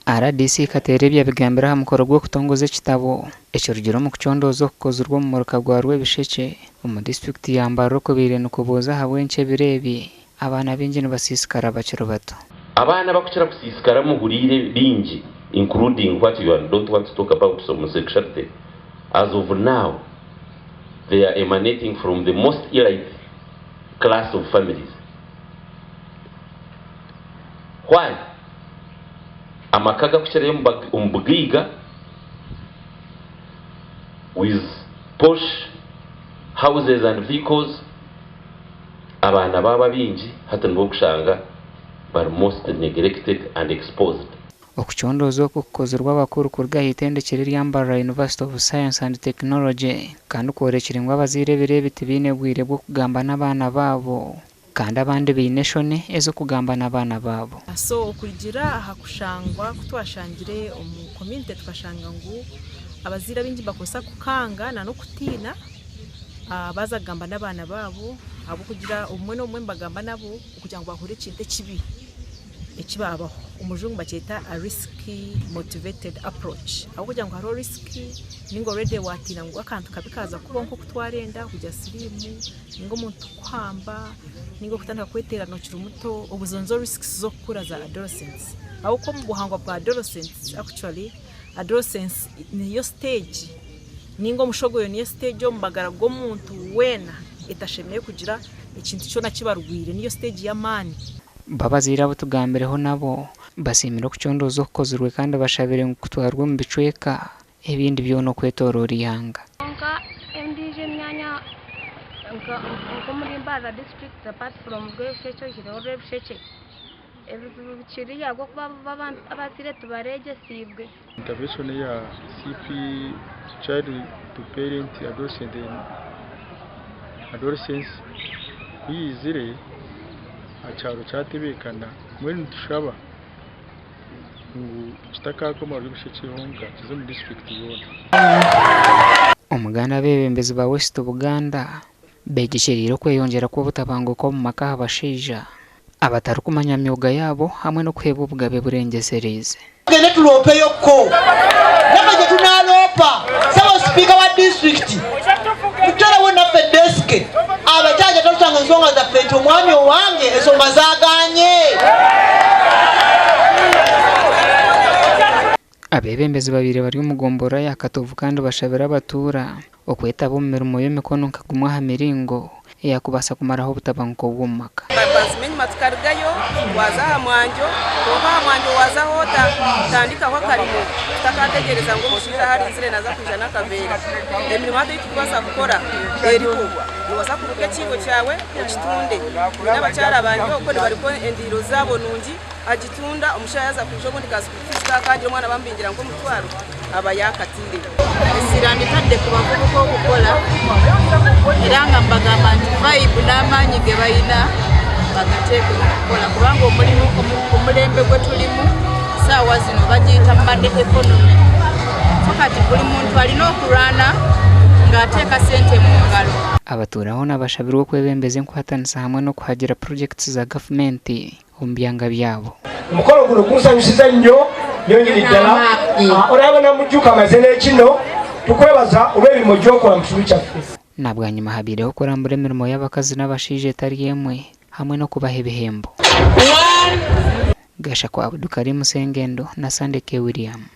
RDC katerebya bigambira hamukoro gwo kutongoza ekitabo ekirugiro mu kuchondozo kukozurwa mu muruka gwa Rwebisheke mu district ya Mbarara ko bire nukuboza habwenche birebi abana bingi nibasisikara bakiro bato abana bakukira kusisikara mu burire bingi including what you don't want to talk about homosexuality. As of now, they are emanating from the most elite class of families. Why? Amakaga kuchira umbugiga with posh houses and vehicles. Abana baba bingi hata nbo kushanga but most neglected and exposed. Okuchondozo kukozurwa bakuru kurga hitendekere rya Mbarara University of Science and Technology kandi korekiringwa abazaire birebe tibine bwire bwo kugamba n'abana babo kandi abandi bineshone ezo kugamba n'abana babo. So kugira hakushangwa kutwashangire omu community twashanga ngo abazaire bingi bakosa kukanga na no kutina baza gamba n'abana babo abo kugira umwe no mwe mbagamba nabo kugira ngo bahure kinte kibi ekibabaho umujungu baketa a risky motivated approach aho kugira ngo haro risky ningo already watira ngo akantu kabikaza kuba nko kutwarenda kujya sirimu ningo muntu kwamba ningo kutanda kwetera no kiri muto ubuzonzo risks zo kukura za adolescence aho ko mu buhangwa bwa adolescence actually adolescence niyo stage ningo mushogoyo niyo stage yo mbagara go muntu wena etashemeye kugira ikintu cyo nakibarugwire niyo stage ya mani babazira abo tugambireho nabo basimira kuchondozo kukozurwe kandi bashabire kutwarwa mu bicweka ebindi byono kwetorora ihanga nka MDJ myanya nka muri Mbarara district apart from Rwebisheke ebikiri yago kuba abazire tubarege sibwe intervention ya CP child to parent adolescence yizire acharo chatebekana mwene tushaba kitaka mu Rwebisheke honga kizo mu district yona omuganda bebembezi ba West Buganda begishiriro kweyongera ko butabango ko mu maka abashija abataru kumanya myuga yabo hamwe no kweba ubugabe burengesereze gene tulope yoko namaje tunalopa sawa speaker wa district mutara wona fedeske abajaje tusanga nsonga za fete omwami owange esonga zaganye abebembezi babiri bari umugombora yakatovu kandi bashabira abatura okweta bo mirimo y'emikono nkagumwa ha miringo yakubasa kumaraho butabanko bw'umaka bazimenye matukarigayo waza hamwanjo toha hamwanjo waza hota tandika ho karimo takategereza ngo mushira hari nzire naza kujana kavera emirimo ado yitubasa gukora eriko waza kuruka kigo cyawe ukitunde n'abacyara banjye uko bari ko endiro zabo nungi agitunda umushayaza kujo ngo ndikasukisa kandi umwana bambingira ngo mutwaro aba yakatire esirandi tadde kubavuga ko gukola iranga mbagamba vibe n'amanyi ge bayina bagateka kukola kubanga omulimo omulembe gwe tulimu sawa zino bagiyita mad economy fakati buli muntu alina okulwana ng'ateeka sente mu ngalo abaturaho n'abashabirwa kwebembeze nkwatanisa hamwe no kuhagira projects za government ombyanga byabo umukoro guno kunsanyusiza nnyo nyonyiri ddala olabona mujjuka amazene kino tukwebaza olw'emirimo gy'okola mu kibuga kyaffe nabwanyuma habireho kurambura emirimo y'abakazi n'abashije etari emwe hamwe no kubaha ibihembo gasha kwa Abdukarimu Sengendo na Sandeke William.